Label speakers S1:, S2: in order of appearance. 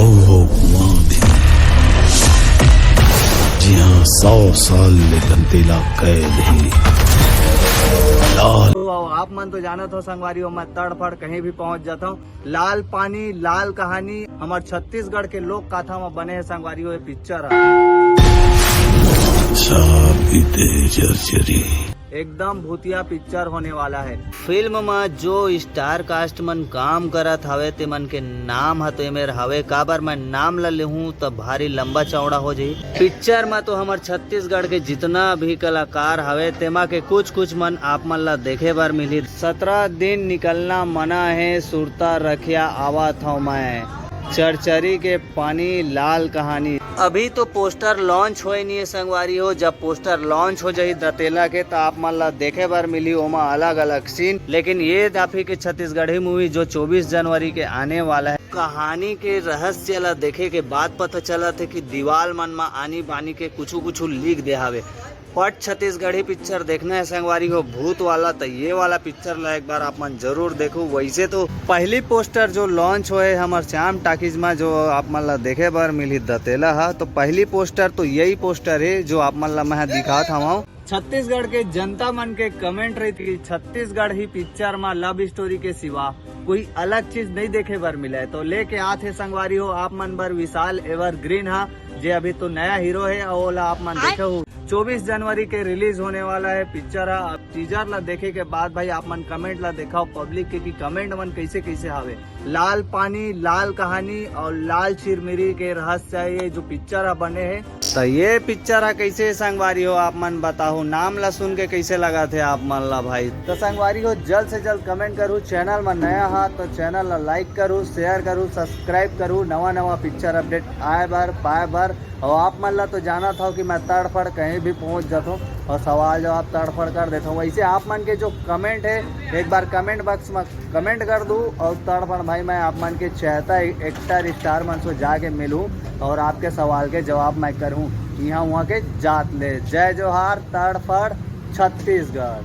S1: हो जी हाँ 100 साल लेकिन तेला कैद ही लाल।
S2: तो आप मन तो जानत हो संगवारी हो, मैं तड़फड़ कहीं भी पहुंच जाता हूँ। लाल पानी लाल कहानी हमारे छत्तीसगढ़ के लोक कथा में बने है संगवारी हो, ये पिक्चर
S1: जर्जरी
S2: एकदम भूतिया पिक्चर होने वाला है। फिल्म में जो स्टार कास्ट मन काम करत हवे ते मन के नाम हते मेरे हवे, काबर मैं नाम ल लेहूं तो भारी लंबा चौड़ा हो जाई। पिक्चर में तो हमार छत्तीसगढ़ के जितना भी कलाकार हवे तेमा के कुछ मन आप मन ला देखे बर मिली। 17 दिन निकलना मना है, सुरता रखिया आवत हूँ मैं, चरचरी के पानी लाल कहानी। अभी तो पोस्टर लॉन्च होए नहीं है संगवारी हो, जब पोस्टर लॉन्च हो जाही दतेला के तो आप मन ला देखे बर मिली ओमा अलग अलग सीन। लेकिन ये दाफी के छत्तीसगढ़ी मूवी जो 24 जनवरी के आने वाला है, कहानी के रहस्य ला देखे के बाद पता चला थे कि दीवाल मन में आनी बानी के कुछ लिख दे हवे। पट छत्तीसगढ़ी पिक्चर देखना है संगवारी हो भूत वाला, तो ये वाला पिक्चर ला एक बार आप मन जरूर देखो। वैसे तो पहली पोस्टर जो लॉन्च होए हमारे श्याम टाकीज में जो आप मन ला देखे बार मिली दतेला है, तो पहली पोस्टर तो यही पोस्टर है जो आप मन ला मैं दिखा था। छत्तीसगढ़ के जनता मन के कमेंट रही थी छत्तीसगढ़ ही पिक्चर में लव स्टोरी के सिवा कोई अलग चीज नहीं देखे बर मिला है, तो लेके आते संगवारी हो आप मन बर विशाल एवरग्रीन हा, जे अभी तो नया हीरो है और ओला आप मन देखे हो। 24 जनवरी के रिलीज होने वाला है पिक्चर। अब टीजर ला देखे के बाद भाई आप मन कमेंट ला दिखाओ पब्लिक के कि कमेंट मन कैसे हवे। लाल पानी लाल कहानी और लाल चिरमिरी के रहस्य ये जो पिक्चर बने है, तो ये पिक्चर कैसे संगवारी हो आप मन बताओ। नाम ला सुन के कैसे लगा थे आप मन ला भाई, तो संगवारी हो जल्द से जल्द कमेंट करूँ। चैनल में नया हा तो चैनल ला लाइक करूँ, शेयर करूँ, सब्सक्राइब करूँ, नवा पिक्चर अपडेट आए बार पाए बार। और आप मन ला तो जाना था कि मैं तड़फड़ कहीं भी पहुंच जाता हूँ और सवाल जवाब तड़फड़ कर देता हूँ। वैसे आप मन के जो कमेंट है एक बार कमेंट बॉक्स में कमेंट कर दूँ और तड़फड़ भाई मैं आप मन के चाहता एक्टर स्टार मन से जाके मिलूँ और आपके सवाल के जवाब मैं करूँ यहाँ वहाँ के जात ले। जय जोहार तड़फड़ छत्तीसगढ़।